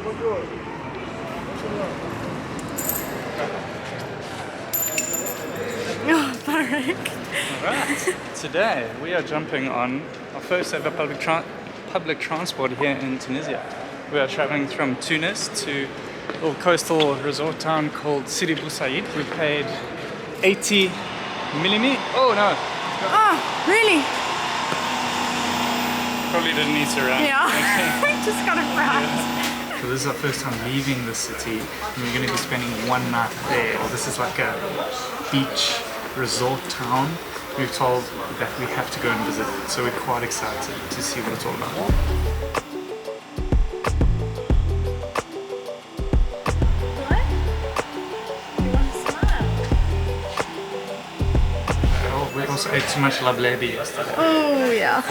Oh, Marek. Alright, today we are jumping on our first ever public transport here in Tunisia. We are traveling from Tunis to a little coastal resort town called Sidi Bou Said. We paid 80 millimeters. Oh no! Oh, really? Probably didn't need to run. Yeah, I just got it right. So this is our first time leaving the city, and we're going to be spending one night there. This is like a beach resort town. We're told that we have to go and visit it, so we're quite excited to see what it's all about. What? You want to smile? Oh, we also ate too much Lablebi yesterday. Oh, yeah.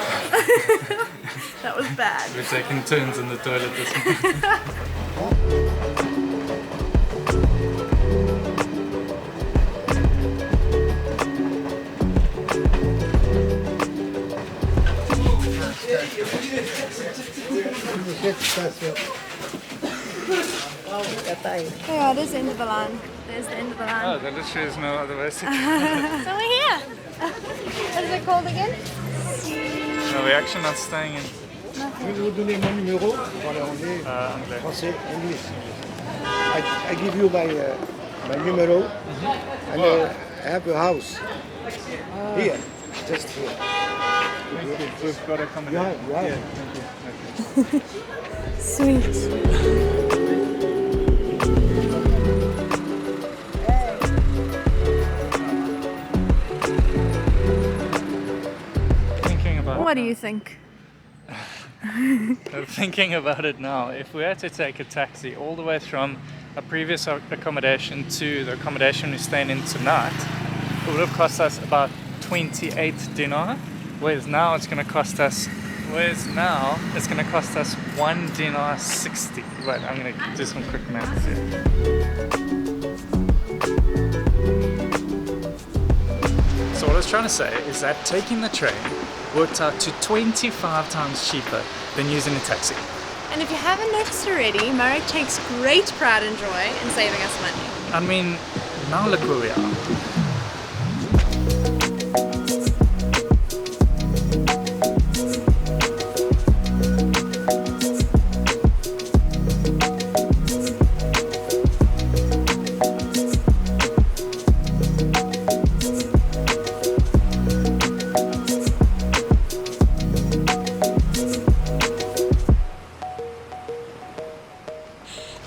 That was bad. We're taking turns in the toilet this morning. Yeah, it is the end of the line. There's the end of the line. Oh, there literally is no other way to go. So we're here. What is it called again? No, we're actually not staying in Je vais vous donner mon numéro. Voilà, on est Anglais. français, English. I give you my numero, and I have a house here, just here. We've got accommodation. Yeah. Thank you. Sweet. What do you think? Thinking about it now, if we had to take a taxi all the way from a previous accommodation to the accommodation we're staying in tonight, it would have cost us about 28 dinar, whereas now it's going to cost us 1 dinar 60. Wait, I'm going to do some quick maths here. So what I was trying to say is that taking the train worked out to 25 times cheaper than using a taxi. And if you haven't noticed already, Marek takes great pride and joy in saving us money. I mean, now look where we are.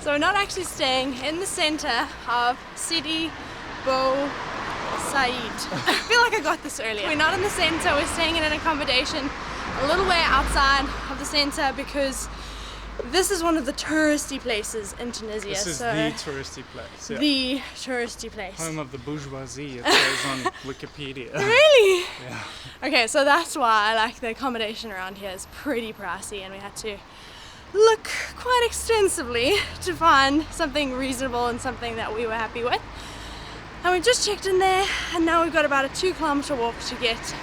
So we're not actually staying in the center of Sidi Bou Said. I feel like I got this earlier. We're not in the center, we're staying in an accommodation a little way outside of the center because this is one of the touristy places in Tunisia. This is so the touristy place. Yeah. the touristy place. Home of the bourgeoisie, it says on Wikipedia. Really? Yeah. Okay, so that's why like the accommodation around here is pretty pricey and we had to look quite extensively to find something reasonable and something that we were happy with. And we just checked in there and now we've got about a 2-kilometer walk to get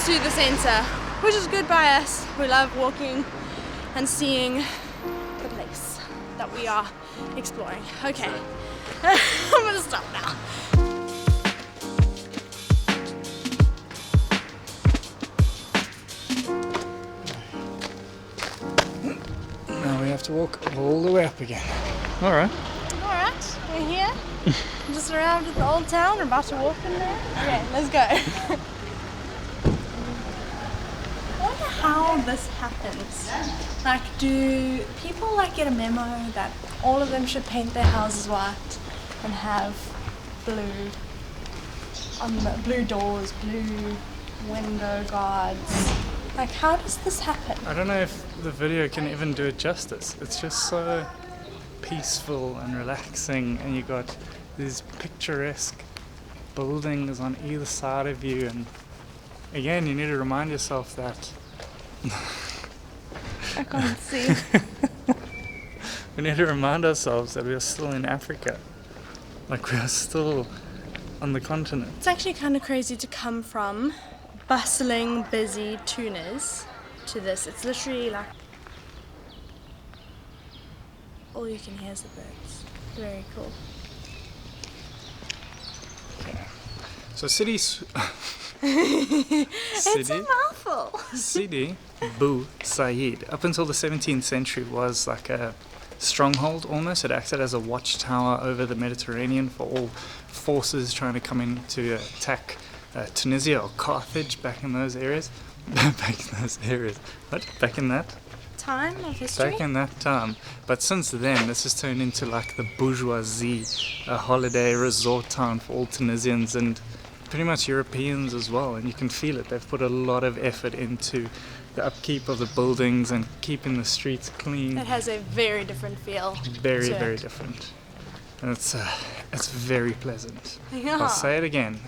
to the center, which is good by us. We love walking and seeing the place that we are exploring. Okay, I'm gonna stop now. Now we have to walk all the way up again. Alright. Alright, we're here. Just around the old town, we're about to walk in there. Okay, let's go. I wonder how this happens. Like, do people like get a memo that all of them should paint their houses white and have blue doors, blue window guards? Like, how does this happen? I don't know if the video can even do it justice. It's just so peaceful and relaxing, and you got these picturesque buildings on either side of you, and again you need to remind yourself that I can't see. we need to remind ourselves that we are still in Africa. Like, we are still on the continent. It's actually kind of crazy to come from bustling, busy Tunis to this. It's literally like all you can hear is the birds. Very cool. So Sidi's It's a mouthful. Sidi Bou Said, up until the 17th century, was like a stronghold almost. It acted as a watchtower over the Mediterranean for all forces trying to come in to attack Tunisia or Carthage back in those areas. Back in those areas. What? Back in that? Time of history? Back in that time. But since then, this has turned into like the bourgeoisie, a holiday resort town for all Tunisians and pretty much Europeans as well. And you can feel it. They've put a lot of effort into the upkeep of the buildings and keeping the streets clean. It has a very different feel. Very, to very it. different. And it's very pleasant. Yeah. I'll say it again.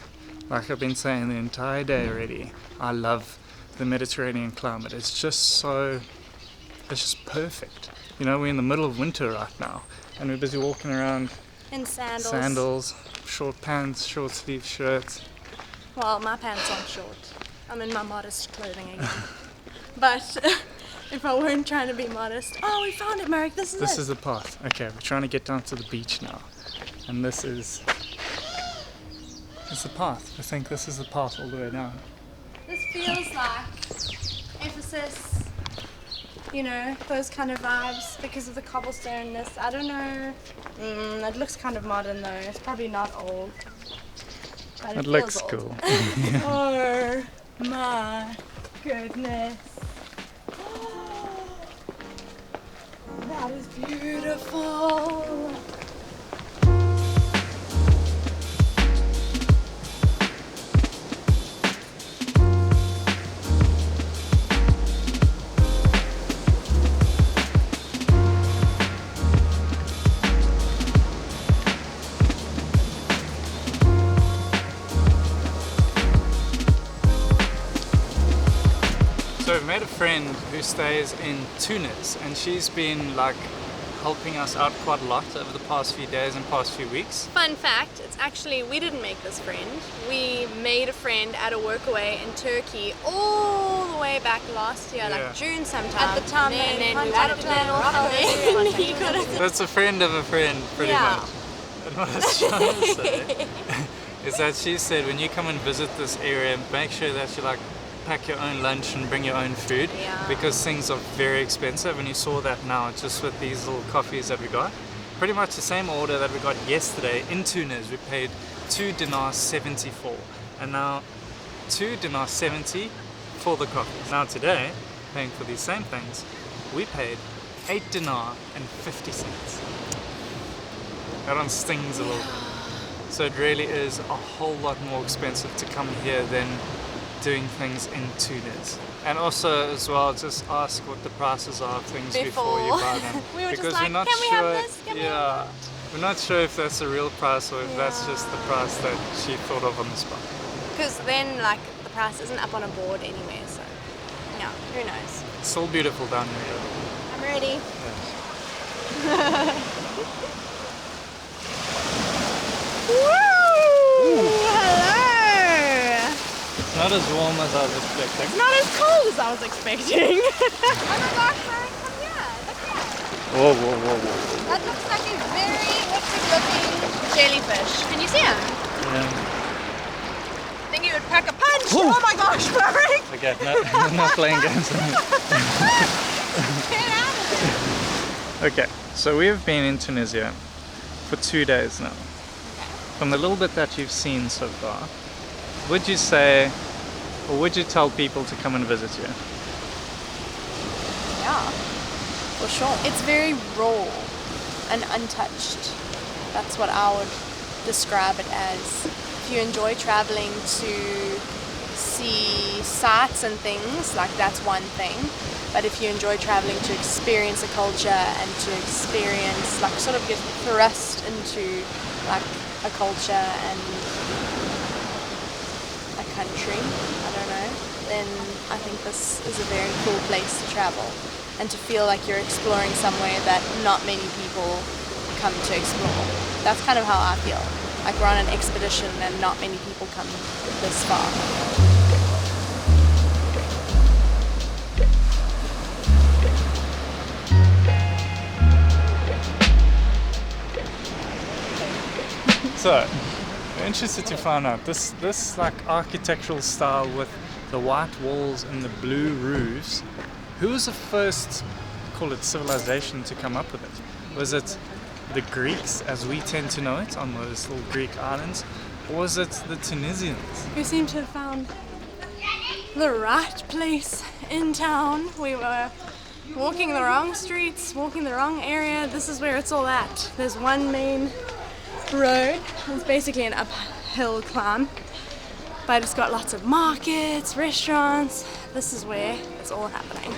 Like I've been saying the entire day already, I love the Mediterranean climate. It's just perfect. You know, we're in the middle of winter right now, and we're busy walking around In sandals. sandals, short pants, short sleeve shirts. Well, my pants aren't short. I'm in my modest clothing again. But if I weren't trying to be modest... Oh, we found it, Marek. This Is the path. Okay, we're trying to get down to the beach now. And it's the path. I think this is the path all the way down. This feels like Ephesus, you know, those kind of vibes because of the cobblestoneness. I don't know. It looks kind of modern though. It's probably not old. But It feels looks old. cool. Oh my goodness. That is beautiful. So we've met a friend who stays in Tunis, and she's been like helping us out quite a lot over the past few days and past few weeks. Fun fact, it's actually, we didn't make this friend. We made a friend at a Workaway in Turkey all the way back last year, Yeah. like June sometime. At the time and they then we wanted to contacted Morocco, Morocco. and he got us. That's a friend of a friend, pretty Yeah. much. And what I was trying to say is that she said when you come and visit this area, make sure that you like pack your own lunch and bring your own food, Yeah. because things are very expensive, and you saw that now just with these little coffees that we got. Pretty much the same order that we got yesterday in Tunis, we paid 2 dinars 74, and now 2 dinars 70 for the coffees. Now today, paying for these same things, we paid 8 dinar and 50 cents. That one stings a little bit. So it really is a whole lot more expensive to come here than doing things in Tunis. And also as well, just ask what the prices are of things before you buy them. We were just because like, we're not "Can we sure. have this? Can we have We're not sure if that's a real price or if that's just the price that she thought of on the spot. Because then, like, the price isn't up on a board anywhere, so, yeah, who knows. It's still beautiful down here. I'm ready. Woo! Hello! It's not as warm as I was expecting. Not as cold as I was expecting. Oh my gosh, Mary, come here. Look at Whoa, whoa, whoa, whoa. that. Looks like a very wicked looking jellyfish. Can you see him? Yeah. I think he would pack a punch. Oh my gosh, Mary! Okay, not playing games. Get out of there. Okay, so we have been in Tunisia for 2 days now. From the little bit that you've seen so far, would you say, or would you tell people to come and visit you? Yeah, for sure. It's very raw and untouched. That's what I would describe it as. If you enjoy traveling to see sights and things, like that's one thing. But if you enjoy traveling to experience a culture and to experience, like sort of get thrust into like a culture and a country, I don't know, then I think this is a very cool place to travel and to feel like you're exploring somewhere that not many people come to explore. That's kind of how I feel. Like we're on an expedition and not many people come this far. So, we're interested to find out this like architectural style with the white walls and the blue roofs. Who was the first, call it civilization, to come up with it? Was it the Greeks, as we tend to know it, on those little Greek islands, or was it the Tunisians? We seem to have found the right place in town. We were walking the wrong streets, walking the wrong area. This is where it's all at. There's one main road. It's basically an uphill climb, but it's got lots of markets, restaurants. This is where it's all happening.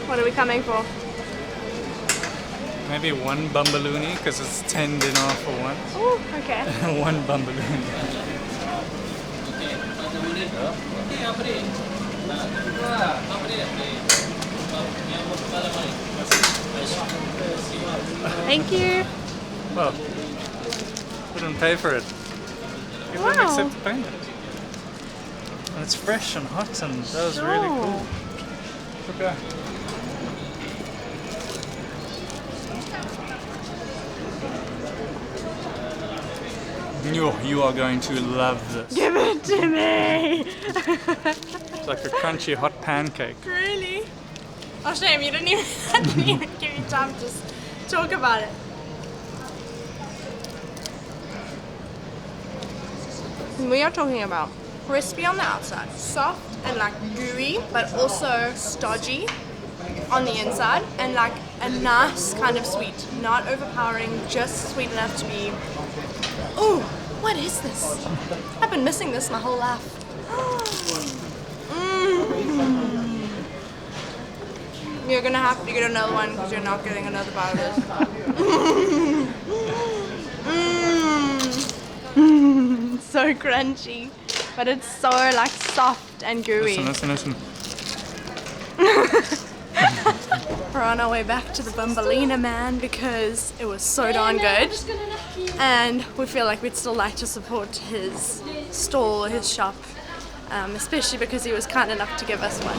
What are we coming for? Maybe one Bambalouni, because it's 10 dinar for one. Oh, okay. One Bambalouni. Thank you. Well, we didn't pay for it. We didn't Wow. accept the payment. And it's fresh and hot, and that was really cool. Okay. You are going to love this. Give it to me! It's like a crunchy hot pancake. Really? Oh, shame, you didn't even, I didn't even give you time to just talk about it. We are talking about crispy on the outside, soft and like gooey, but also stodgy on the inside, and like a nice kind of sweet, not overpowering, just sweet enough to be. Oh, what is this? I've been missing this my whole life. You're gonna have to get another one because you're not getting another bite of this. So crunchy, but it's so like soft and gooey. Listen. We're on our way back to the Bambalouni man because it was so darn good, and we feel like we'd still like to support his stall, his shop, especially because he was kind enough to give us one.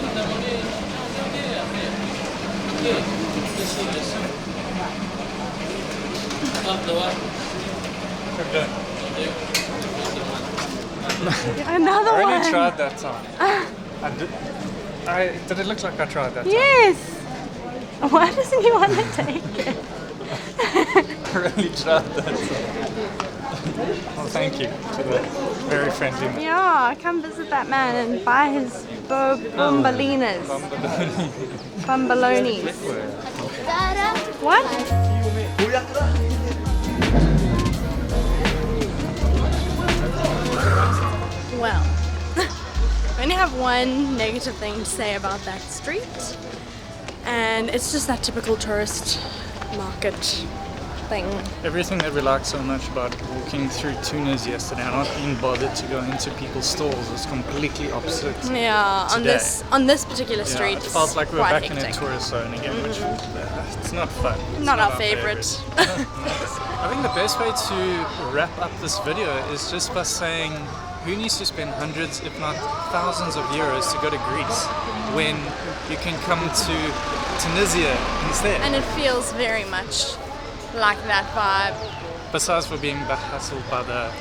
Another I one. only tried that time. Did it look like I tried that time? Yes. Why doesn't he want to take it? I really tried that time. Well, thank you for the very friendly man. Yeah, come visit that man and buy his Bambalinas. Bambalonis. What? Well, I only have one negative thing to say about that street, and it's just that typical tourist market thing. Everything that we liked so much about walking through Tunis yesterday and not being bothered to go into people's stalls was completely opposite. Yeah, today. on this particular street, It felt like we were quite back in hectic. a tourist zone again, which it's not fun. It's Not our favorite. I think the best way to wrap up this video is just by saying, who needs to spend hundreds, if not thousands of euros to go to Greece when you can come to Tunisia instead? And it feels very much like that vibe. Besides for being hassled by the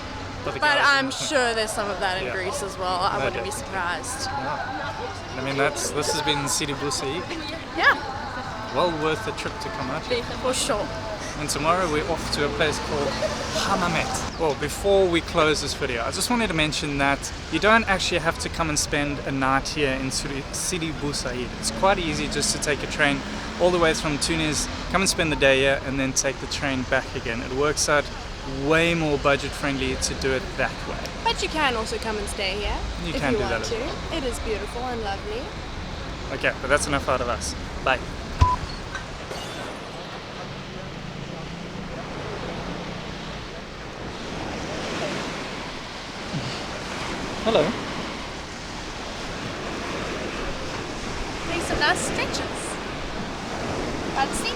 But guys in I'm the- sure there's some of that in Yeah. Greece as well. I No wouldn't be doubt. surprised. I mean, this has been Sidi Bou Said. Yeah, Well worth the trip to come out here. for sure. And tomorrow we're off to a place called Hammamet. Well, before we close this video, I just wanted to mention that you don't actually have to come and spend a night here in Sidi Bou Said. It's quite easy just to take a train all the way from Tunis, come and spend the day here, and then take the train back again. It works out way more budget friendly to do it that way. But you can also come and stay here You if can you do want that as to. It is beautiful and lovely. Okay, but that's enough out of us. Bye. Hello. Make some nice stretches. Let's see.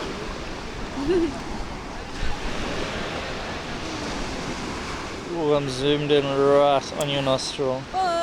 Oh, I'm zoomed in right on your nostril. Oh,